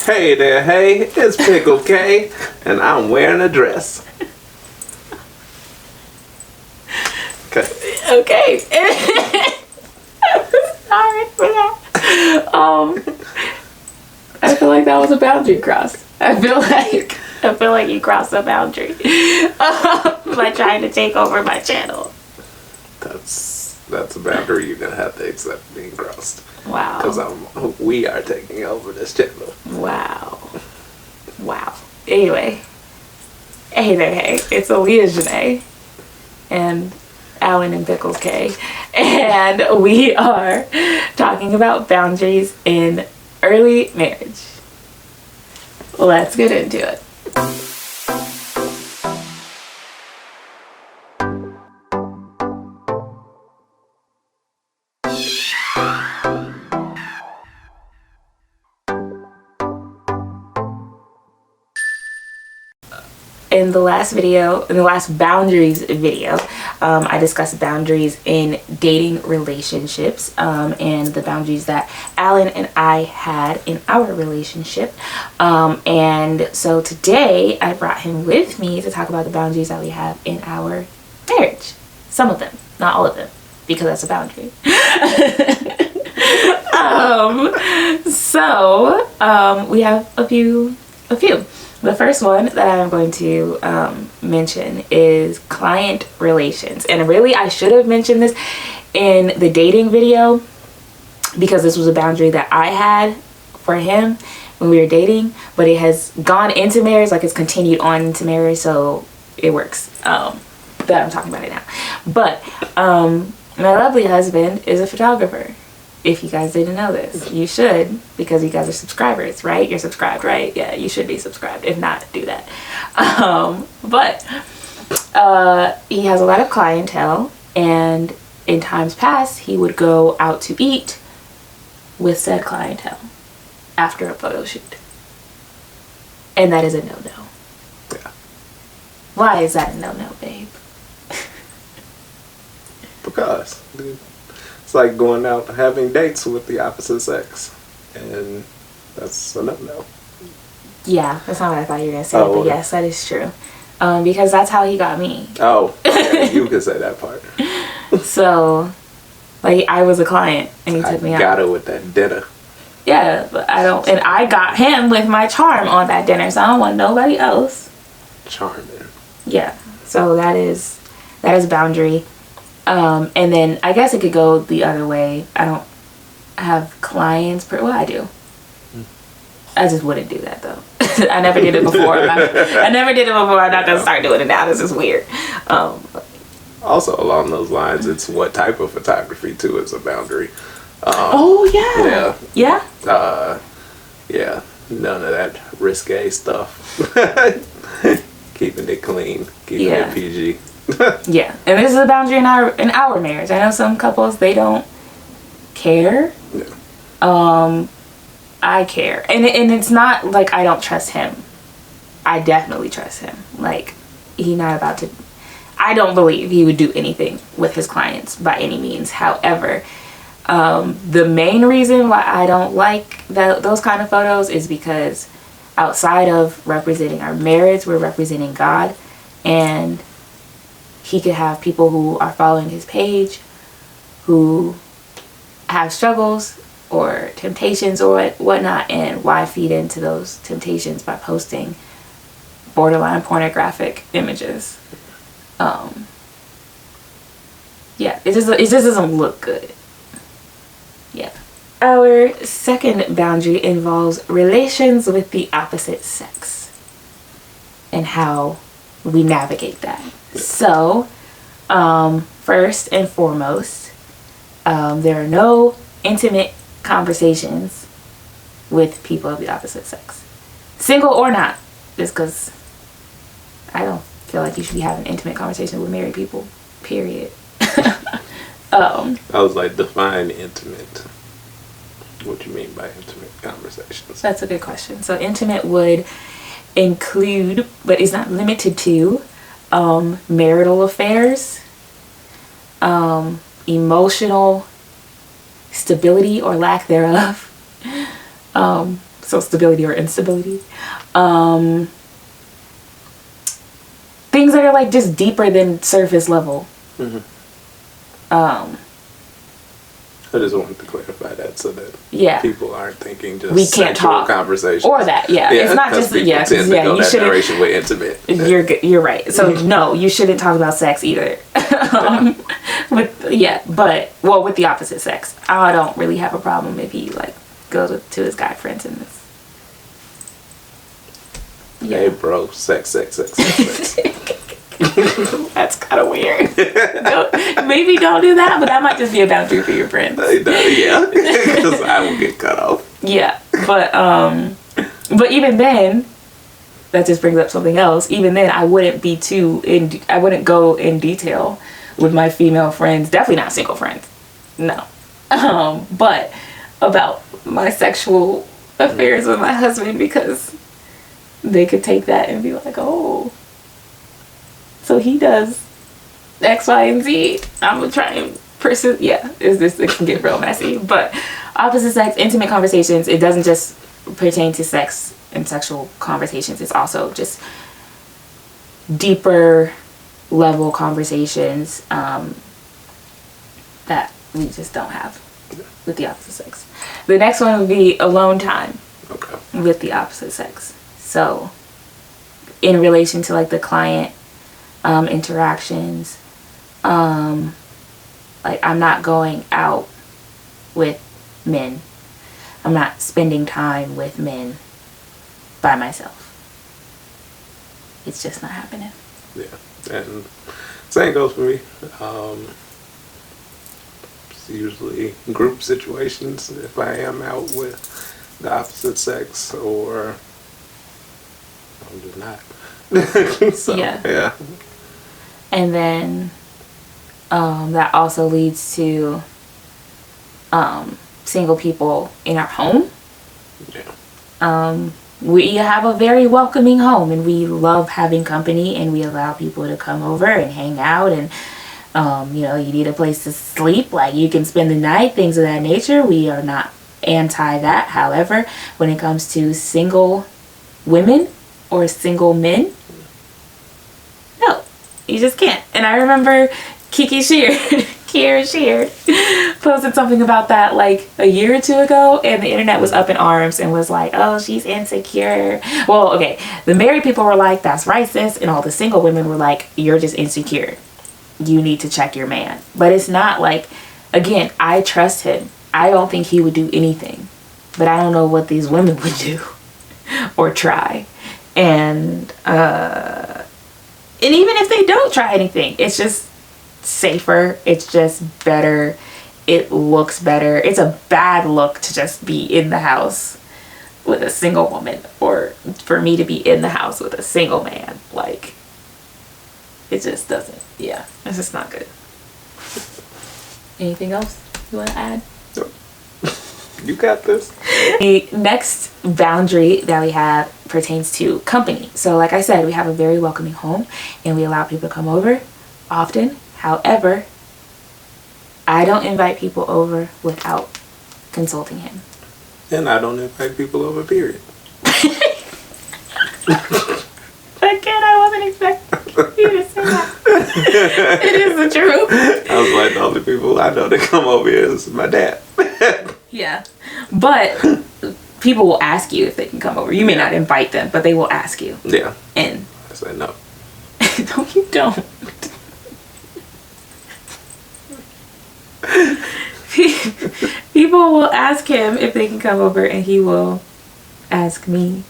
Hey there, hey, it's Pickle K, and I'm wearing a dress. Okay. Sorry for that. I feel like that was a boundary cross. I feel like you crossed a boundary by trying to take over my channel. That's a boundary you're gonna have to accept being crossed. Wow. Because we are taking over this channel. Wow. Anyway, hey there, hey. It's Aaliyah Janae and Alan and Pickles K, and we are talking about boundaries in early marriage. Let's get into it. In the last boundaries video, I discussed boundaries in dating relationships and the boundaries that Alan and I had in our relationship. And so today I brought him with me to talk about the boundaries that we have in our marriage. Some of them, not all of them, because that's a boundary. We have a few. The first one that I'm going to mention is client relations. And really, I should have mentioned this in the dating video because this was a boundary that I had for him when we were dating, but it has gone into marriage, like it's continued on into marriage, so it works that I'm talking about it now. But my lovely husband is a photographer. If you guys didn't know this, you should, because you guys are subscribers, right? You're subscribed, right? Yeah, you should be subscribed. If not, do that. But he has a lot of clientele, and in times past, he would go out to eat with said clientele after a photo shoot. And that is a no-no. Yeah. Why is that a no-no, babe? Because it's like going out and having dates with the opposite sex, and that's a no-no. Yeah, that's not what I thought you were going to say, Oh, but yes, that is true. Because that's how he got me. Oh, yeah, you could say that part. So, like, I was a client, and he took me out. I got her with that dinner. Yeah, but I got him with my charm on that dinner, so I don't want nobody else. Charming. Yeah, so that is a boundary. And then I guess it could go the other way. I don't have clients well, I do. I just wouldn't do that though. I never did it before. I'm not gonna start doing it now. This is weird. Also along those lines, it's what type of photography too is a boundary. Yeah. Yeah, none of that risque stuff. Keeping it clean, keeping it PG. Yeah, and this is a boundary in our marriage. I know some couples, they don't care. Yeah. I care, and it's not like I don't trust him. I definitely trust him. Like, he's not about to. I don't believe he would do anything with his clients by any means. However, the main reason why I don't like those kind of photos is because outside of representing our marriage, we're representing God, and he could have people who are following his page who have struggles or temptations or whatnot, and why feed into those temptations by posting borderline pornographic images? Yeah, it just doesn't look good. Yeah. Our second boundary involves relations with the opposite sex and how we navigate that. So, first and foremost, there are no intimate conversations with people of the opposite sex, single or not, just because I don't feel like you should be having intimate conversations with married people, period. I was like, define intimate. What you mean by intimate conversations? That's a good question. So intimate would include, but is not limited to, marital affairs, emotional stability or lack thereof, So stability or instability. Things that are like just deeper than surface level. I just wanted to clarify that so that people aren't thinking just we can't talk conversation or that. It's not just you shouldn't. With intimate. You're right. So no, you shouldn't talk about sex either. With the opposite sex, I don't really have a problem if he like goes to his guy friends in this. Hey bro, sex. That's kind of weird. Maybe don't do that, but that might just be a boundary for your friends. Yeah, because I will get cut off. Yeah, but even then, that just brings up something else. Even then, I wouldn't go in detail with my female friends. Definitely not single friends. No. But about my sexual affairs with my husband, because they could take that and be like, oh, so he does X, Y, and Z. I'm gonna try and pursue. It can get real messy. But opposite sex, intimate conversations, it doesn't just pertain to sex and sexual conversations. It's also just deeper level conversations that we just don't have with the opposite sex. The next one would be alone time with the opposite sex. So in relation to like the client interactions, like I'm not going out with men. I'm not spending time with men by myself. It's just not happening. Yeah, and same goes for me. It's usually group situations if I am out with the opposite sex, or I'm just not. So, yeah. And then that also leads to single people in our home. We have a very welcoming home, and we love having company, and we allow people to come over and hang out, and you need a place to sleep, like you can spend the night, things of that nature. We are not anti that. However, when it comes to single women or single men, no, you just can't. And I remember Kiera Sheard posted something about that like a year or two ago, and the internet was up in arms and was like, oh, she's insecure. Well, okay, the married people were like, that's racist, and all the single women were like, you're just insecure. You need to check your man. But it's not like, again, I trust him. I don't think he would do anything, but I don't know what these women would do or try. And even if they don't try anything, it's just safer. It's just better. It looks better. It's a bad look to just be in the house with a single woman, or for me to be in the house with a single man. Like, it just doesn't. Yeah, it's just not good. Anything else you want to add? No. You got this. The next boundary that we have pertains to company. So like I said, we have a very welcoming home, and we allow people to come over often. However, I don't invite people over without consulting him. And I don't invite people over, period. Again, I wasn't expecting you to say that. It is the truth. I was like, the only people I know that come over here is my dad. Yeah. But people will ask you if they can come over. You may not invite them, but they will ask you. Yeah. And I say no. No, you don't. People will ask him if they can come over, and he will ask me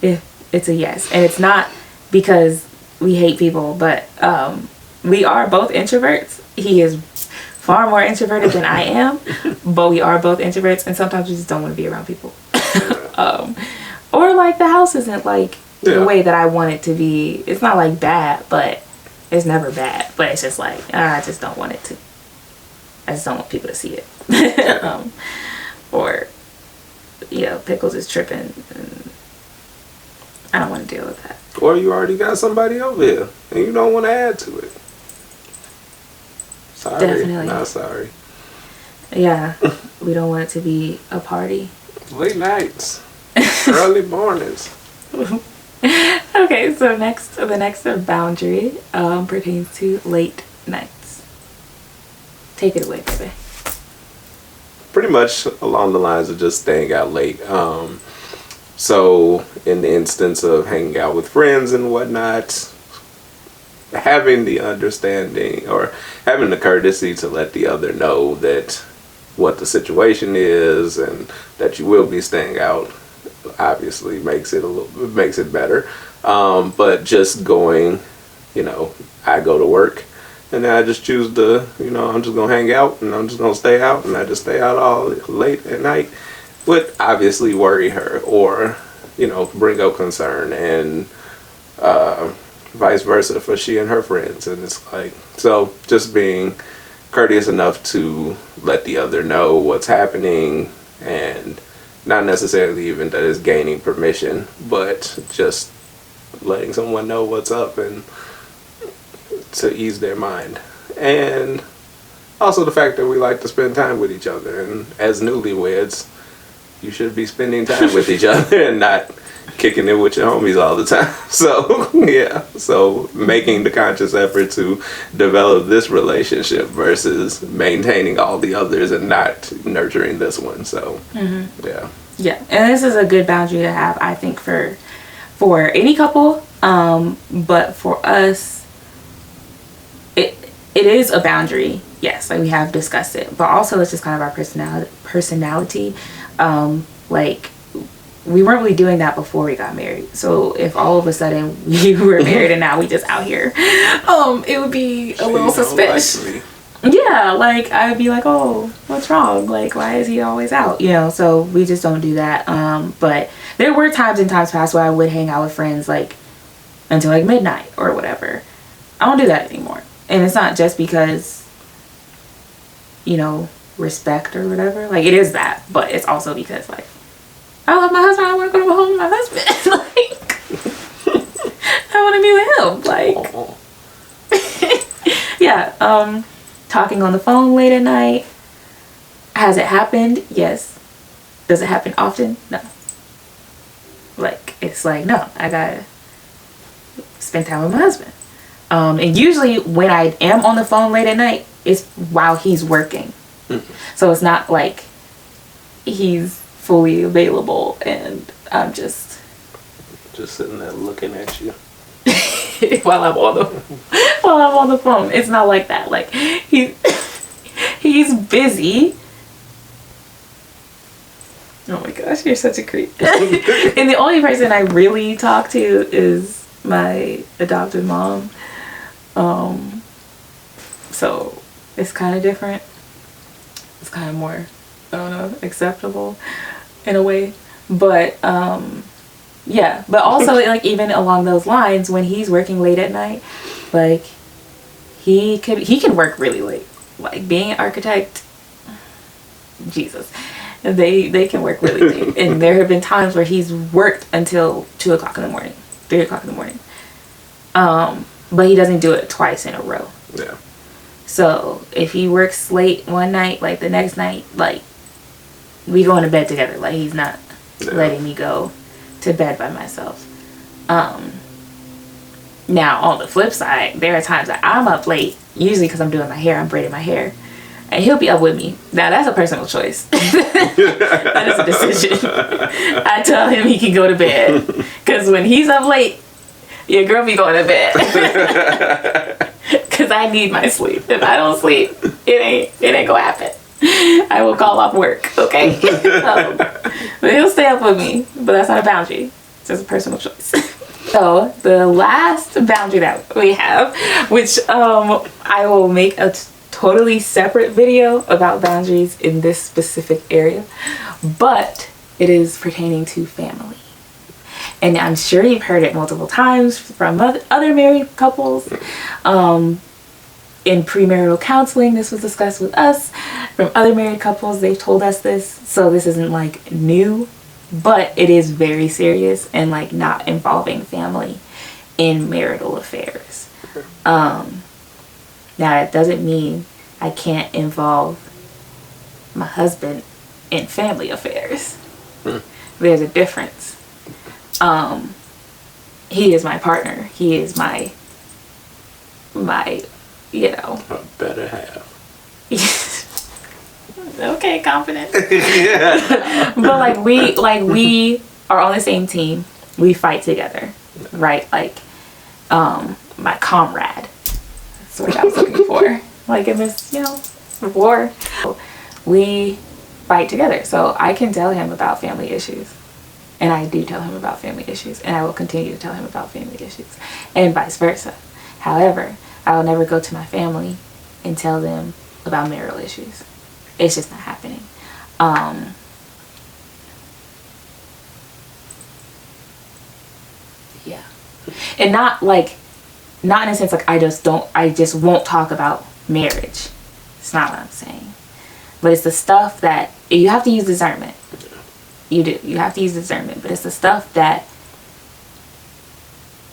if it's a yes. And it's not because we hate people, but we are both introverts. He is far more introverted than I am, but we are both introverts, and sometimes we just don't want to be around people. Or like the house isn't like the way that I want it to be. It's not like bad, but it's never bad. But it's just like, I just don't want it to. I just don't want people to see it. Or, Pickles is tripping. And I don't want to deal with that. Or you already got somebody over here, and you don't want to add to it. Sorry. Definitely. Not sorry. Yeah. We don't want it to be a party. Late nights. Early mornings. Okay, so the next boundary pertains to late nights. Take it away, baby. Pretty much along the lines of just staying out late. So in the instance of hanging out with friends and whatnot, having the understanding or having the courtesy to let the other know that what the situation is and that you will be staying out obviously makes it better. But just going, I go to work and then I just choose to, I'm just gonna hang out and I'm just gonna stay out and I just stay out all late at night would obviously worry her or, bring up concern and vice versa for she and her friends. And it's like, so just being courteous enough to let the other know what's happening and not necessarily even that it's gaining permission, but just letting someone know what's up and to ease their mind. And also the fact that we like to spend time with each other, and as newlyweds you should be spending time with each other and not kicking it with your homies all the time. So yeah, so making the conscious effort to develop this relationship versus maintaining all the others and not nurturing this one. So yeah, and this is a good boundary to have, I think, for any couple, but for us it is a boundary. Yes, like we have discussed it, but also it's just kind of our personality. Like we weren't really doing that before we got married. So if all of a sudden we were married and now we just out here, it would be a little suspicious. Yeah, like I would be like, oh, what's wrong? Like, why is he always out? So we just don't do that. But there were times in times past where I would hang out with friends like until like midnight or whatever. I don't do that anymore. And it's not just because, respect or whatever. Like, it is that, but it's also because like, I love my husband. I want to go home with my husband. Like, I want to be with him. Like, yeah. Talking on the phone late at night. Has it happened? Yes. Does it happen often? No. Like, it's like, no, I gotta spend time with my husband. And usually when I am on the phone late at night, it's while he's working. So it's not like he's fully available and I'm just sitting there looking at you while I'm on the phone. It's not like that. Like he's busy. Oh my gosh, you're such a creep. And the only person I really talk to is my adopted mom. So it's kind of different. It's kind of more, I don't know, acceptable in a way. But yeah, but also like even along those lines, when he's working late at night, like he can work really late. Like being an architect, Jesus, they can work really late. And there have been times where he's worked until 2 o'clock in the morning, 3 o'clock in the morning. But he doesn't do it twice in a row. Yeah. So if he works late one night, like the next night, like we go into bed together. Like he's not letting me go to bed by myself. Now on the flip side, there are times that I'm up late, usually because I'm doing my hair, I'm braiding my hair, and he'll be up with me. Now that's a personal choice. That is a decision. I tell him he can go to bed because when he's up late, your girl be going to bed. Because I need my sleep. If I don't sleep, it ain't gonna happen. I will call off work, okay? But he'll stay up with me. But that's not a boundary. It's just a personal choice. So the last boundary that we have, which I will make a totally separate video about boundaries in this specific area, but it is pertaining to family. And I'm sure you've heard it multiple times from other married couples. In premarital counseling, this was discussed with us. From other married couples, they've told us this. So this isn't like new, but it is very serious and like not involving family in marital affairs. Now that doesn't mean I can't involve my husband in family affairs. There's a difference. He is my partner. He is my you know. A better half. Okay, confident. But like we are on the same team. We fight together, right? Like my comrade. That's what I was looking for. Like in this, you know, war. We fight together. So I can tell him about family issues. And I do tell him about family issues. And I will continue to tell him about family issues. And vice versa. However, I will never go to my family and tell them about marital issues. It's just not happening. Yeah. And not in a sense like I just won't talk about marriage. It's not what I'm saying. But it's the stuff that you have to use discernment. You do. You have to use discernment. But it's the stuff that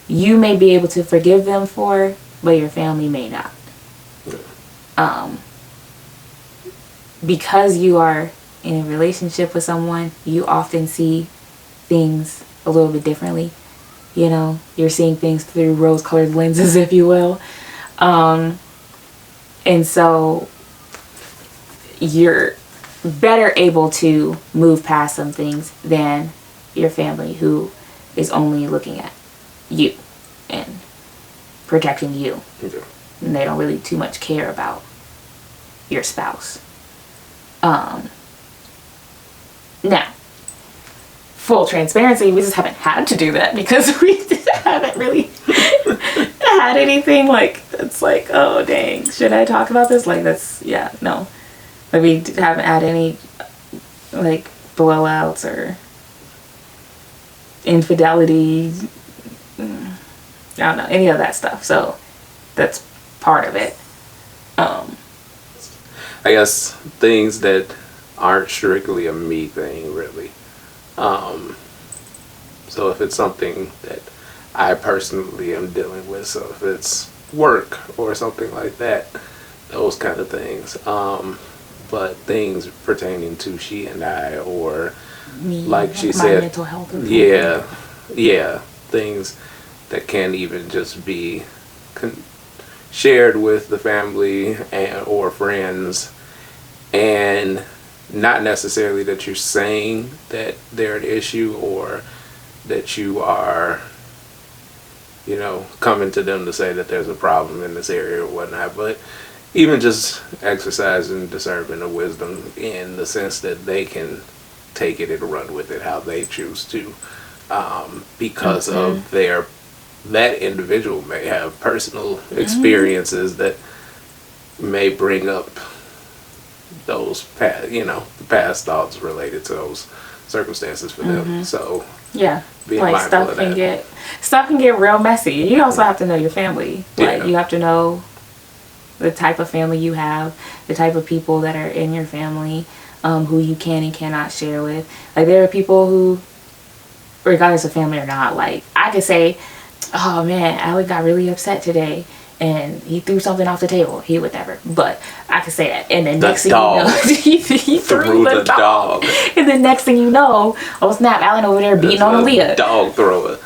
you may be able to forgive them for, but your family may not. Because you are in a relationship with someone, you often see things a little bit differently. You know, you're seeing things through rose-colored lenses, if you will. And so you're better able to move past some things than your family, who is only looking at you and protecting you. Yeah. And they don't really too much care about your spouse. Now, full transparency, we just haven't had to do that because we haven't really had anything like it's like, oh dang, should I talk about this? Like that's, yeah, no. Like we haven't had any like blowouts or infidelity, I don't know, any of that stuff. So that's part of it. I guess things that aren't strictly a me thing, really. So if it's something that I personally am dealing with, so if it's work or something like that, those kind of things. But things pertaining to she and I, or Me, like she my said, mental health. Or yeah, things that can even just be shared with the family or friends, and not necessarily that you're saying that they're an issue or that you are, you know, coming to them to say that there's a problem in this area or whatnot, but even just exercising discernment of wisdom in the sense that they can take it and run with it how they choose to, because of that individual may have personal experiences that may bring up those past thoughts related to those circumstances for them. So yeah, being like mindful of that. Stuff can get real messy. You also have to know your family. Like Yeah. you have to know the type of family you have, the type of people that are in your family, who you can and cannot share with. Like there are people who, regardless of family or not, like I could say, oh man, Alec got really upset today and he threw something off the table. He would never. But I could say that. And then next thing you know, he threw the dog. And then next thing you know, oh snap, Alan over there beating on Aaliyah. Dog thrower.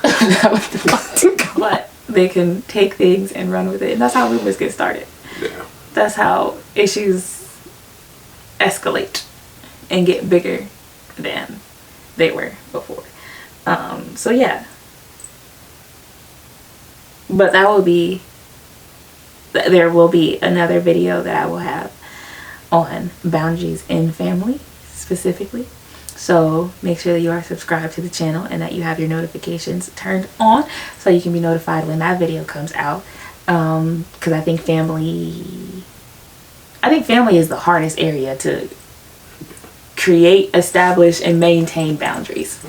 But they can take things and run with it. And that's how rumors get started. Yeah. That's how issues escalate and get bigger than they were before. So yeah. But there will be another video that I will have on boundaries in family specifically. So make sure that you are subscribed to the channel and that you have your notifications turned on so you can be notified when that video comes out. Because I think family is the hardest area to create, establish, and maintain boundaries.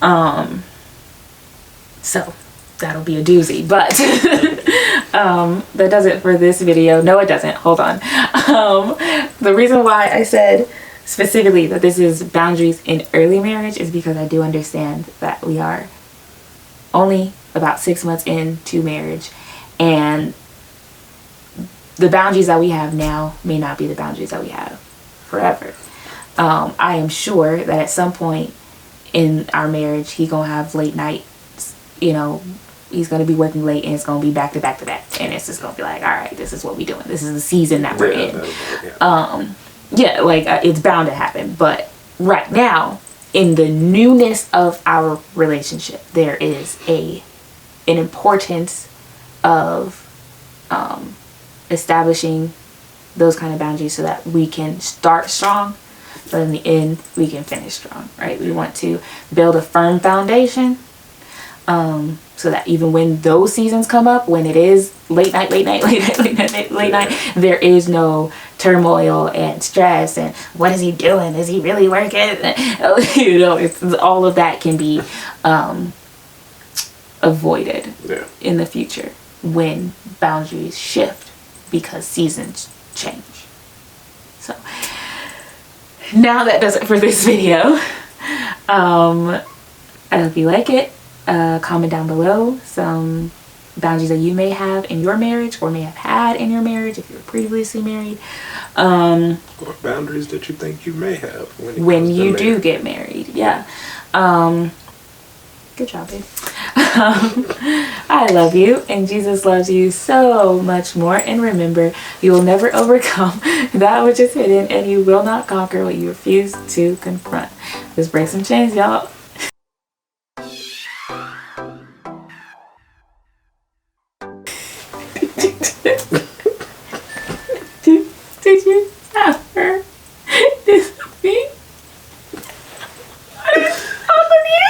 Yeah. So that'll be a doozy, but that does it for this video. No, it doesn't. Hold on. The reason why I said specifically that this is boundaries in early marriage is because I do understand that we are only about 6 months into marriage, and the boundaries that we have now may not be the boundaries that we have forever. I am sure that at some point in our marriage, he gonna have late nights, you know, he's gonna be working late, and it's gonna be back to back to back, and it's just gonna be like, all right, this is what we doing, this is the season that we're in. It's bound to happen. But right now, in the newness of our relationship, there is an importance of establishing those kind of boundaries so that we can start strong, but in the end we can finish strong, right? We want to build a firm foundation, so that even when those seasons come up, when it is late night, there is no turmoil and stress and what is he doing? Is he really working? You know, it's all of that can be avoided in the future when boundaries shift because seasons change. So now that does it for this video. I hope you like it. Comment down below some boundaries that you may have in your marriage or may have had in your marriage if you were previously married, or boundaries that you think you may have when you do get married. Good job, babe. I love you, and Jesus loves you so much more. And remember, you will never overcome that which is hidden, and you will not conquer what you refuse to confront. Let's break some chains, y'all. Did you have her? This me? How could you?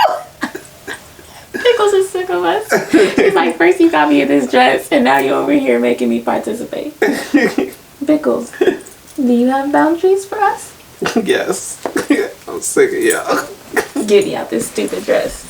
Pickles is sick of us. He's like, first you got me in this dress, and now you're over here making me participate. Pickles, do you have boundaries for us? Yes. I'm sick of y'all. Get me out this stupid dress.